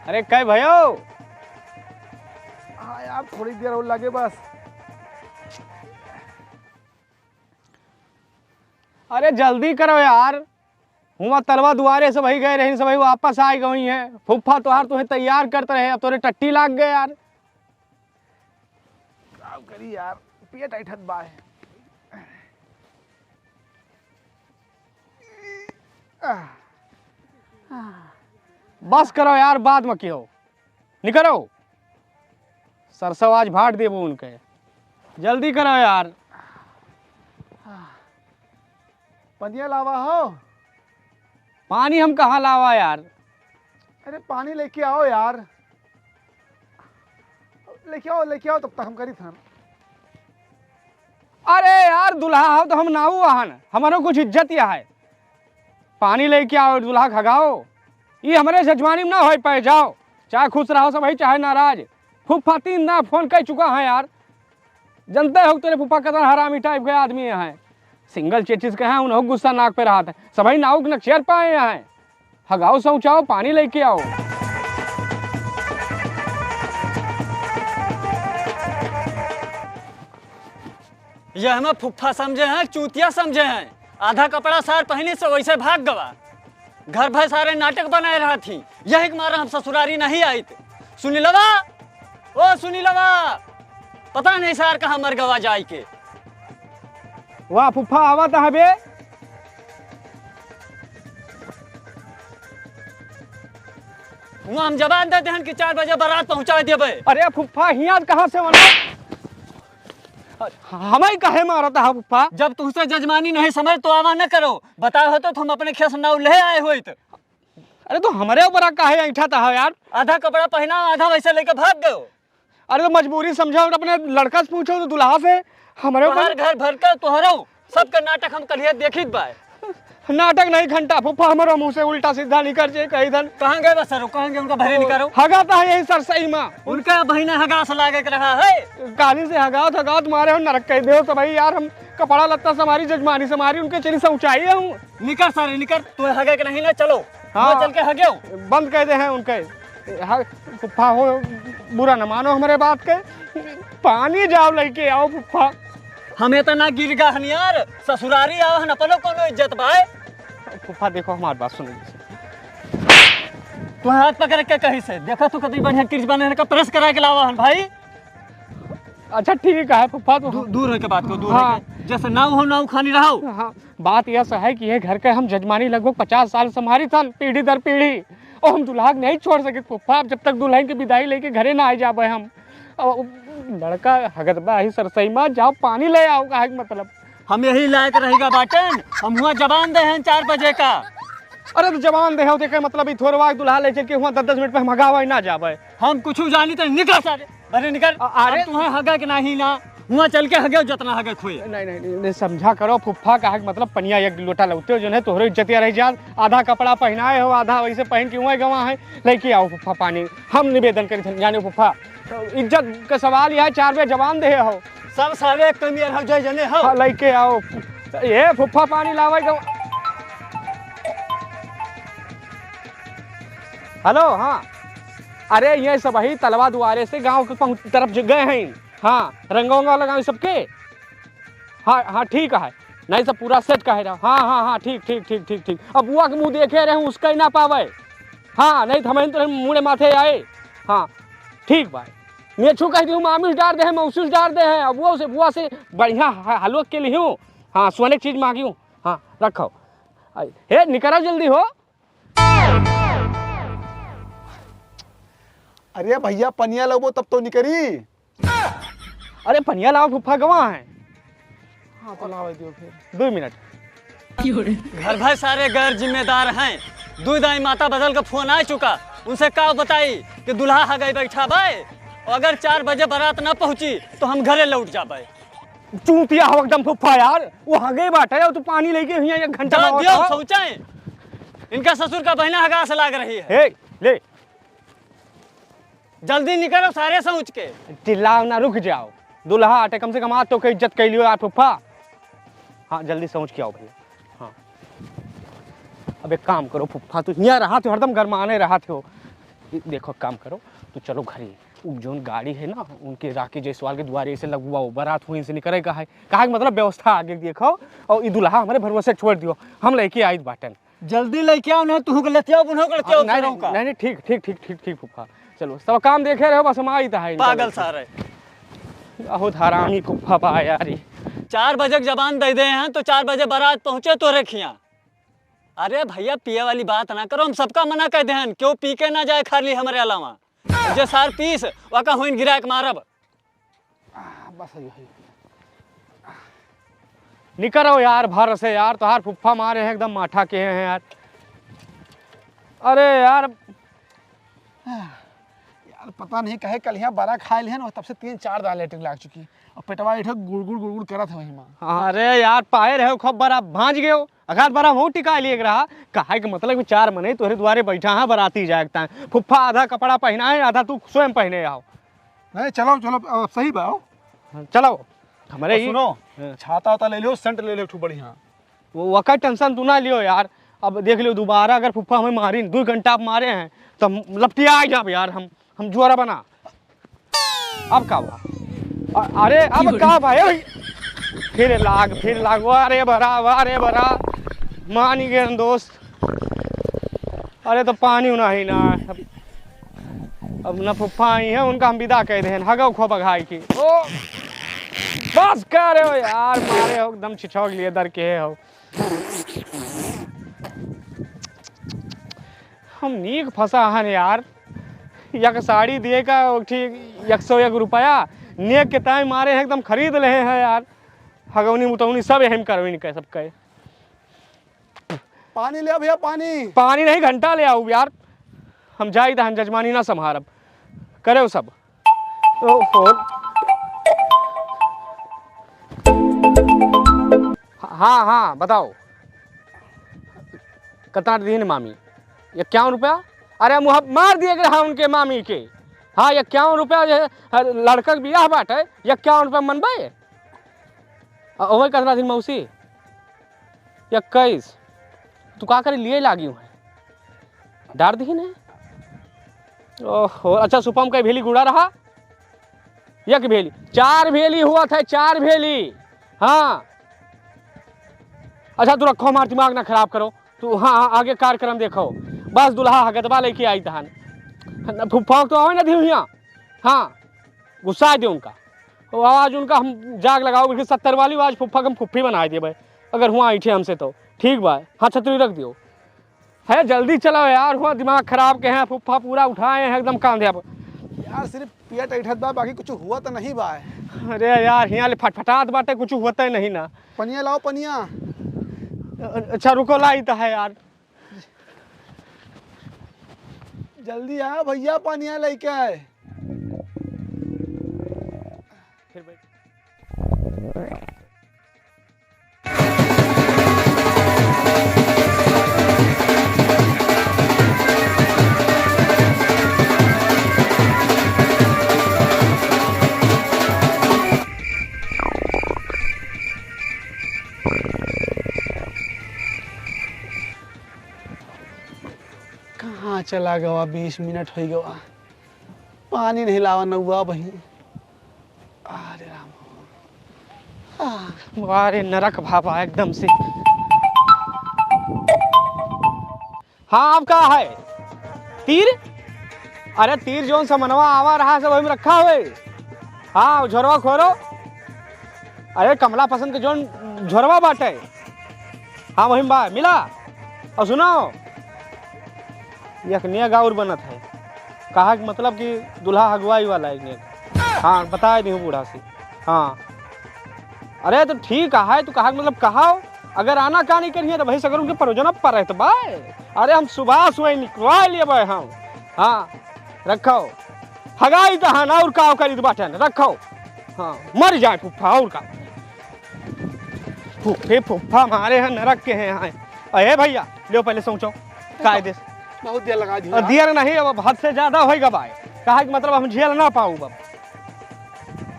अरे कई भयो। हाँ यार थोड़ी देर और लगे बस। अरे जल्दी करो यार, हुआ तलवा दुआरे से वही गए रहे, सब वापस आ गई हैं। फूफा तुहार तुम्हें तैयार करते रहे, अब तोरे टट्टी लाग गए यार। क्या करी यार, पेट ऐठत बा है। बस करो यार, बात मत हो, निकलो। सरसों आज भाट देबो उनके, जल्दी करो यार। पनिया लावा हो। पानी हम कहाँ लावा यार। अरे पानी लेके आओ यार, लेके आओ तब तक हम करी था। अरे यार दुल्हा हो तो हम नाऊ आहन, हमारो कुछ इज्जत या है। पानी लेके आओ, दुल्हा खगाओ, ये हमारे जजमानी में ना हो पाए। जाओ, चाहे खुश रहो सब, चाहे नाराज। फूफा 3 ना फोन कर चुका है यार, जनते हो तेरे फूफा कदर हरामी टाइप के आदमी है। सिंगल चेचिस के हैं, उन्होंने गुस्सा नाक पे रहा था, सभी नाव न चेयर पाए हैं। हगाओ शौचाओ, पानी लेके आओ। यह हमें फुफ्फा समझे हैं, चूतिया समझे हैं। आधा कपड़ा सार पहने से वैसे भाग गवा। घर भर सारे नाटक बनाए रहा थी, यही मारा हम ससुरारी नहीं आई। सुनीलवा, ओ सुनीलवा, पता नहीं सार कहाँ मर गवा जाए के। वाह फूफा आवा था बे। वहाँ हम जवाब देते हैं कि 4 बजे बारात पहुँचा देवे। अरे फूफा हियाँ कहाँ से बना, हमें कहे मारा था फूफा। जब तुमसे जजमानी नहीं समझ तो आवा न करो, बताओ हो तो तुम अपने खेस नाव ले आए हो। अरे तो हमारे ऊपर काहे ऐठा था यार। आधा कपड़ा पहना, आधा वैसे लेकर भाग गए। अरे तो मजबूरी समझो, अपने लड़का से पूछो तो दुल्हा से। हमारे ऊपर घर भर कर तोहरो सबका नाटक हम कलिए देखित बा। नाटक नहीं घंटा फूफा, हमारे मुंह से उल्टा सीधा निकल जाए कहीं धन। कहाँ गए बसरो, कहाँ गए उनका भरे निकालो। हगाता है यही सर सही माँ, उनका बहिना हगास लागे के रहा है। काली से हगाओ थगाओ तुम्हारे हम नरक कह दो तो भाई यार। हम कपड़ा लत्ता से हमारी जजमानी से हमारी उनके चली से ऊंचाई हूँ। निकर सारे निकर, तू हगे के नहीं ना, चलो हाँ चल के हगे बंद कह दे हैं उनके। फूफा हो बुरा न मानो हमारे बात के, पानी जाओ लेके आओ फूफा। हमें तो ना गिर गा यार, ससुरारी आओ हन अपनो कोनो इज्जत बाए। फूफा देखो हमारी बात सुनो, तू हाथ पकड़ के कहीं से देखो, तू कितनी बढ़िया क्रिज बने का प्रेस करा के लावा हन भाई। अच्छा ठीक है फूफा, तो दूर है के बात को, दूर हाँ। है जैसे नाव हो नाव खानी रहो। हाँ बात यह है कि ये घर के हम जजमानी लगभग 50 साल से हमारी था, पीढ़ी दर पीढ़ी, और हम दुल्हा नहीं छोड़ सके फूफा। जब तक दुल्हन की विदाई लेके घरे ना आ जाए हम। लड़का हगतबा ही सरसई माँ, जाओ पानी ले आओ का मतलब। हम यही लायक रहेगा बाटन, हम हुआ जवान दे हैं 4 बजे का। अरे तो जवान दे होते के मतलब थोड़ा दुल्हा ले चल के हुआ 10-10 मिनट पे हम हगावा ना जावे। हम कुछ जानी तो निकल सारे अरे निकल। अरे तुम्हें हगा के नहीं ना, हुआ चल के हगे जितना हगे खोए। नहीं समझा करो फूफा का मतलब पनिया 1 लोटा लौटे हो जो है तोहरो इज्जतिया रह जा। आधा कपड़ा पहनाए हो, आधा वैसे पहन के हुआ गवा है, लेके आओ फूफा पानी। हम निवेदन करें जाने फूफा, इज्जत का सवाल यह 4 बजे जवान दे हो, सब सारे कमियर हो जाए जने हो। लेके आओ ये फूफा पानी लावे गवा। हेलो हाँ, अरे ये सब ही तलवा दुआरे से गांव के तरफ गए हैं। हाँ रंगोंगा लगाओ सबके। हाँ हाँ ठीक है, नहीं सब पूरा सेट कहे रहा। हाँ हाँ हाँ ठीक ठीक ठीक ठीक ठीक। अब बुआ के मुँह देखे रहे हूँ उसका ही ना पावे। हाँ नहीं तो हमें तो मुँह माथे आए। हाँ ठीक भाई, मैं छू कह दी हूँ मामिश डाल दे हैं, मौसूस डाल दे हैं। अब वो से बुआ से बढ़िया हलवा के लिए हूँ। हाँ सोने की चीज़ मांगी हूँ। हाँ रखो, हे निकलो जल्दी हो। अरे भैया पनिया लगो तब तो निकरी। अरे पनिया लाओ फूफा गवा है। हाँ तो लाओ दियो फिर 2 मिनट। घर भर सारे गैर जिम्मेदार हैं। दूध दाई माता बदल का फोन आ चुका, उनसे का बताई कि दुल्हा हगे बैठा भाई, अगर 4 बजे बारात ना पहुंची तो हम घरे लौट जाबे। चूतिया हो एकदम फूफा यार, वो हगे बाटा है तो पानी लेके हुई 1 घंटा दियो सोचाएं, इनका ससुर का बहना हगा से लाग रही है। हे ले जल्दी निकलो सारे सोच के। चिल्लाओ ना, रुक जाओ। दुल्हा आटे कम से कम आज तो कई इज्जत कर लियो यार फूफा। हाँ जल्दी सोच के आओ भैया। हाँ अब एक काम करो फूफा, तू यहाँ रहा थे हरदम गरमाने रहा थे हो, देखो काम करो, तो चलो घर ही जोन गाड़ी है ना उनके राकेश जायसवाल के द्वारे से लगवा बारात हुई से निकले का है मतलब व्यवस्था आगे देखो और ई दुल्हा हमारे भरोसे छोड़ दियो, हम लेके आई बाटन। जल्दी लेके आओ ना, तू लेते आओ बुनो लेते आओ नहीं ठीक ठीक ठीक ठीक ठीक फूफा, चलो सब काम देखे रहो बस हम आई था पागल सारे। बहुत हरामी फूफा पा यार। 4 बजे जबान दे दे हैं तो 4 बजे बारात पहुंचे तो रखिया। अरे भैया पिए वाली बात ना करो, हम सबका मना कर दे हैं, क्यों पी के ना जाए खाली हमारे अलावा जे सार पीस वाका हुइन गिरा के मारब। बस यही निकलो यार भर से यार, तो हार फुफ्फा मारे हैं एकदम माठा के हैं यार। अरे यार यार पता नहीं कहे कल यहाँ बड़ा खाए लिया ना, तब से 3-4 दाल लेटरिन लाग चुकी और पेटवा इठो गुड़ करत है वही माँ। अरे यार पाए रहे हो खूब बड़ा भांज गए हो, अगर बड़ा मुँह टिका लिए रहा कहा कि मतलब 4 महीने तोहरे द्वारे बैठा है बराती जागता है, फुफ्फा आधा कपड़ा पहना है आधा तू स्वयं पहने आओ। नहीं चलो चलो अब सही बाओ, चलो हमारे ही सुनो छाता वाता ले लो, सेंट ले लो ठू बढ़िया। वो वक़्त टेंशन तू ना लियो यार, अब देख लियो दोबारा अगर फुफ्फा हमें मारी 2 घंटा आप मारे हैं तो लपटिया जाब यार, हम जुआरा बना। अब का हुआ? अरे अब का भाई फिर लाग वारे भरा मान गए दोस्त। अरे तो पानी नहीं ना, अब न फुफ्फा आई है उनका हम विदा कह दे हगो खो बघाई की। ओ बस कर रहे हो यार, मारे हो एकदम छिछोक लिए दर के हो। हम नीक फंसा हन यार, यक साड़ी दिए का ठीक 101 रुपया नेक के ताई मारे हैं एकदम खरीद रहे हैं यार। हगौनी मुतौनी सब हम करवे नहीं कह सब कहे। पानी ले भैया पानी नहीं घंटा ले आओ यार, हम जाई हम जजमानी ना संभारब करे हो सब। हाँ बताओ कितना दिन मामी? 51 रुपया? अरे मुँह मार दिए हाँ उनके मामी के। हाँ 51 रुपया लड़का के बियाह बाटे 51 रुपया मनबे। वही कितना दिन मौसी? 21। तू का करे लिए लागी हूँ डार दी ने। ओहो अच्छा सुपम का भेली गुड़ा रहा, 1 भेली 4 भेली हुआ था, 4 भेली। हाँ अच्छा तू रखो, हमारा दिमाग ना खराब करो तू। हाँ आगे कार्यक्रम देखो, बस दुल्हा हगतबा लेके आई तहन फुफ्फा तो आवे ना दी यहाँ। हाँ गुस्सा दे उनका, तो आवाज़ उनका हम जाग लगाओ 70 वाली आवाज़ फुफ्फा हम फुफ्फी बना दिए भाई अगर हुआ ऐठे हमसे तो ठीक बा। हाँ छतरी रख दियो है, जल्दी चलाओ यार, हुआ दिमाग खराब के हैं फुफ्फा पूरा उठाए हैं एकदम कांधे पर यार। सिर्फ पेट ऐठत बा, बाकी कुछ हुआ तो नहीं बा। अरे यार यहाँ ले फटफटात बाटे, कुछ होता ही नहीं ना। पनिया लाओ पनिया। अच्छा रुको लाई तो है यार, जल्दी आ भैया पनिया लेके आए। फिर बैठ। कहाँ चला गया? 20 मिनट हो गया, पानी नहीं लावा नौआ बही। अरे राम, अरे नरक भापा एकदम से। हाँ अब क्या है? तीर? अरे तीर जो समनवा आवा रहा सब वही में रखा हुए। हाँ झोरवा खोरो। अरे कमला पसंद के जोन झोरवा बाटे, हाँ वही बा मिला। और सुनो एक नेक और बनत है, कहा कि मतलब कि दुल्हा हगवाई वाला है नेक। हाँ बता दी हूँ बूढ़ा से। हाँ अरे तो ठीक है, तो कहा मतलब कहा अगर आना का नहीं करिए तो भाई अगर उनके परोजना पर रहे तो भाई। अरे हम सुबह निकलवा लिए भाई हम। हाँ रखो हगाई तो हाँ और का करी तो बाटे रखो। हाँ मर जाए फुफ्फा और का फुफ्फा हमारे यहाँ नरक के हैं यहाँ। अरे भैया लो पहले सोचो कायदे से। बहुत देर लगा दी। देर नहीं अब हद से ज्यादा होगा भाई, कहा कि मतलब हम झेल ना पाऊँ अब।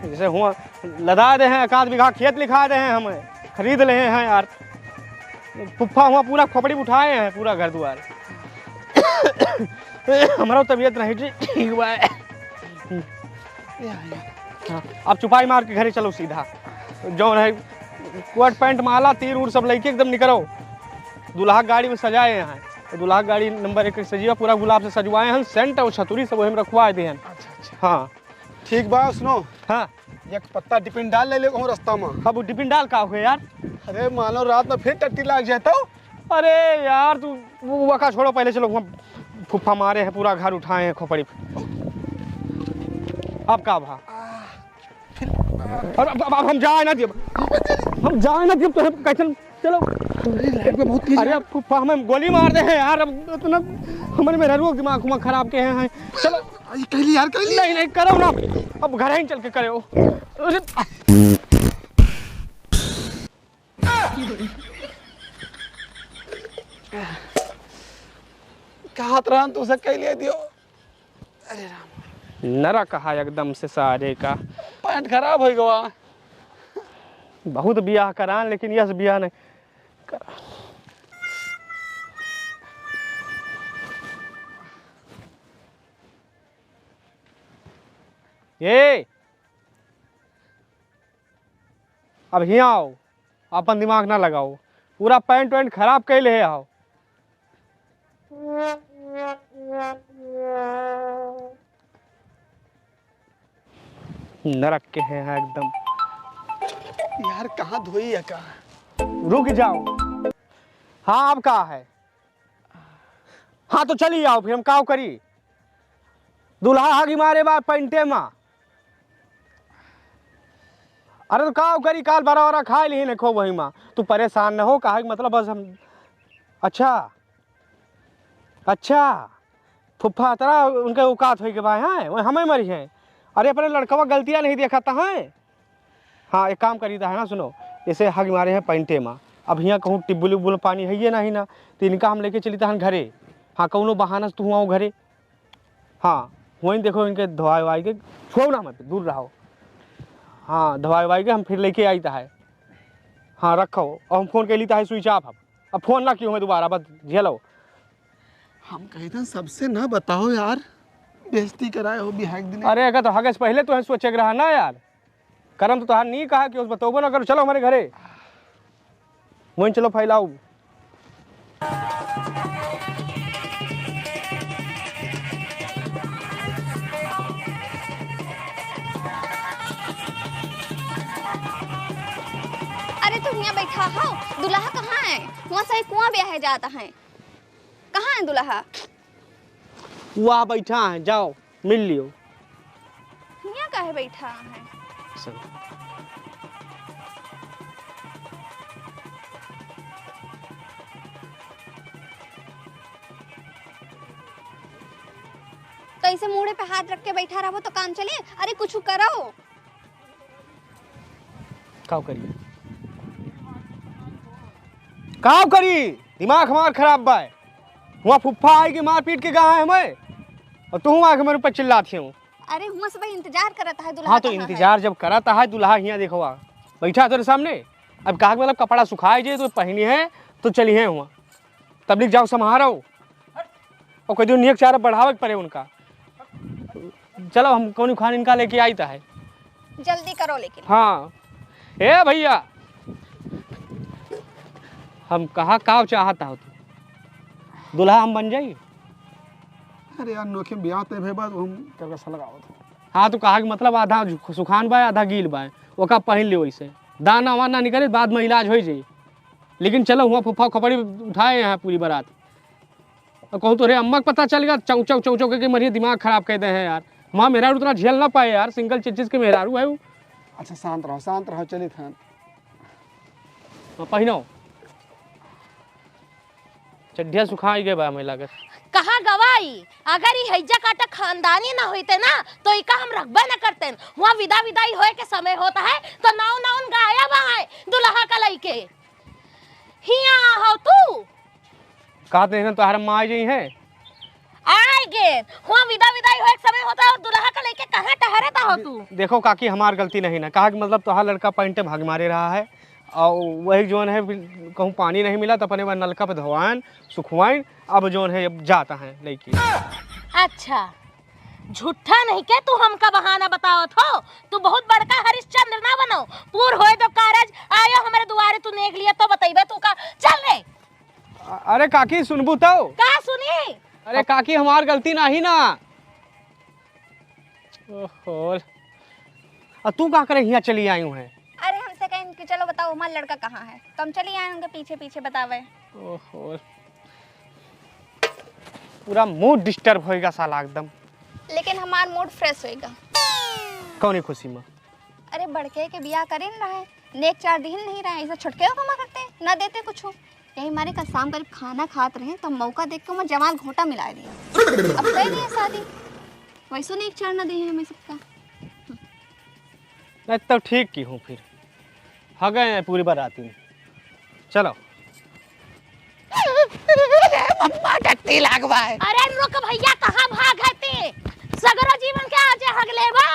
जैसे हुआ लदा दे हैं 1 बीघा खेत लिखा दे हैं, हमें खरीद ले हैं यार। फुफ्फा हुआ पूरा खोपड़ी उठाए हैं पूरा घर द्वार। हमारा तबीयत नहीं ठीक हुआ है। या, या। हाँ, अब चुपाई मार के घरे चलो सीधा। जो है कोट पैंट माला तीर उर सब लेके एकदम निकलो। दूल्हा गाड़ी में सजाए हैं, तो दूल्हा गाड़ी नंबर 1 सजिया पूरा गुलाब से सजवाए हैं, सेंट और छतुरी सब वही में रखवाए दिए हैं। अच्छा अच्छा हाँ ठीक बा। सुनो, हाँ, एक पत्ता टिफिन डाल ले ले कहूँ रास्ता में। अब वो टिफिन डाल का हुए यार। अरे मान लो रात में फिर टट्टी लग जाए तो। अरे यार तू वो वका छोड़ो, पहले चलो वहाँ फुफ्फा मारे हैं, पूरा घर उठाए हैं खोपड़ी पे। अब का भा अब हम जाए ना दिए, हम जाए ना दिए तो हम कैसे चलो। लाइट में बहुत तेज। अरे अब फुफ्फा हमें गोली मार दे हैं यार, अब इतना हमारे मेरा रोग दिमाग उमा खराब के हैं। चलो ये कहली यार, कहली। नहीं नहीं करो ना, अब घर ही चल के करो। अरे कहा तरह तू से कह लिया दियो। अरे राम, नरा कहा एकदम से सारे का। पैंट खराब हो गया। बहुत बियाह करान लेकिन यह बियाह नहीं करा। ये अब यहाँ आओ, अपन दिमाग ना लगाओ, पूरा पैंट वैंट खराब कैले है। आओ नरक के हैं एकदम। यार कहाँ धोई है का? रुक जाओ। हाँ अब कहा है? हाँ तो चलिए आओ फिर हम काव करी। दूल्हा हागी मारे बाद पैंटे माँ। अरे तो काव करी, काल बरा वरा खा ली ने खो वही माँ। तू परेशान न हो, कहा मतलब बस हम। अच्छा अच्छा फुफ्फा तेरा उनके औकात हो के भाई हैं वो हमें मरी हैं। अरे अपने लड़कवा गलतियाँ नहीं देखता है। हाँ एक काम करी था है ना, सुनो जैसे हग मारे हैं पैंटे माँ, अब यहाँ कहूँ टिब्बुल उब्बुल पानी है ये नहीं ना, तो इनका हम लेके चली था घरे। हाँ कौनो बहाना से तू हुआ घरे। हाँ वहीं देखो इनके धोवाई वाई के छोड़ ना मत दूर रहो। हाँ धोवाई वाई के हम फिर लेके आई था है। हाँ रखो और हम फ़ोन के ली था स्विच ऑफ। अब फ़ोन ना क्यों मैं दोबारा बस झेलो। हम कहे थे सबसे ना बताओ यार, बेइज्जती कराए हो भी हैक दिन। अरे अगर तो हगे से पहले तो है सोचे रहा ना यार, करम तो तुहार नहीं कहा कि उस बतौबो ना करो। चलो हमारे घरे वहीं चलो फैलाओ। अरे तुम यहाँ बैठा हो, दुल्हा कहाँ है? वहाँ से कुआं ब्याह जाता है, कहाँ है दुल्हा? वहाँ बैठा है, जाओ मिल लियो। यहाँ काहे बैठा है? तो ऐसे मुड़े पे हाथ रख के बैठा रहो तो काम चले? अरे कुछ करो। काव करिए, काव करी, दिमाग हमार खराब बा। वहाँ फुफ्फा आएगी मार पीट के कहा है हमें, और तू आके मेरे ऊपर चिल्लाती हूँ। अरे हुआ से भाई इंतजार करता है दुल्हा। हाँ तो कहाँ है? इंतजार जब कराता है दूल्हा यहाँ देखो बैठा तेरे सामने। अब कहा मतलब कपड़ा सुखाए जे तो पहनी है तो चली है हुआ तबलीग जाओ समारो और कोई दिन चारा बढ़ावे पड़े उनका। चलो हम कौन खान इनका लेके आई था है। जल्दी करो लेकिन। हाँ ए भैया, हम कहा काव चाहता हो तू दूल्हा हम बन जाइए। अरे यार नोखे ब्याह ते भे बाद हम करके सा लगावत हो। हाँ तो कहा कि मतलब आधा सुखान बा आधा गील बा, ओका पहन ले वैसे दाना वाना निकले बाद में इलाज हो जाए। लेकिन चलो हुआ फुफ्फा खपड़ी उठाए यहाँ पूरी बारात। और कहूँ तो रे अम्मा को पता चल गया चौ चौ चौ चौ के मरिए दिमाग खराब कहते हैं यार। वहाँ मेहरारू उतना झेल ना पाए यार, सिंगल चीज के मेहरारू है वो। अच्छा शांत रहो चलिए थान। पहनो चड्ढिया सुखाई गए बा हमें लागत। कहाँ गवाई? अगर ये हैजा काटा खानदानी ना होते ना तो इका हम रखबा न करते। वहाँ विदा विदाई होए के समय होता है तो नाउन गायब है दुल्हा का लइके। हिया हो तू कहते हैं तो हर माँ जी है आएगे। वहाँ विदा विदाई होए के समय होता है और दुल्हा का लइके कहाँ ठहरता हो तू? देखो काकी हमार गलती नहीं ना, कहा कि मतलब तोहार लड़का पैंटे भाग मारे रहा है और वही जोन है कहूँ पानी नहीं मिला तो अपने वह नलका पे धोवाइन सुखवाइन। अब जोन है अब जाता है लेके। अच्छा झूठा नहीं के तू हमका बहाना बताओ हो। तू बहुत बड़का हरिश्चंद्र ना बनो। पूर होए तो कारज आयो हमारे दुआरे तू नेक लिया तो बताइबे तू का। चल रे। अरे काकी सुनबू तो का सुनी? अरे काकी हमार गलती नहीं ना। ओहो तू का करे यहाँ चली आई हूँ है? अरे हमसे कहें कि चलो बताओ हमारा लड़का कहाँ है, तो हम चली आए उनके पीछे पीछे बतावे। ओहो पूरा मूड डिस्टर्ब होएगा साला एकदम। लेकिन हमार मूड फ्रेश होएगा। कौन खुशी में? अरे बड़के के बियाह करे न रहे, नेक 4 दिन नहीं रहे, ऐसा छुटके हो कमा करते ना देते कुछ। यही हमारे कल शाम करीब खाना खात रहे तो मौका देख के मैं जवान घोटा मिला दिया। अब तय नहीं है शादी, वैसे नेक 4 ना दे हमें सबका। नहीं तो ठीक की हूँ फिर आ गए पूरी बाराती में। चलो अम्मा टट्टी लागवाए। अरे रुक भैया कहाँ भाग है ते? सगरो जीवन के आज हगले बा।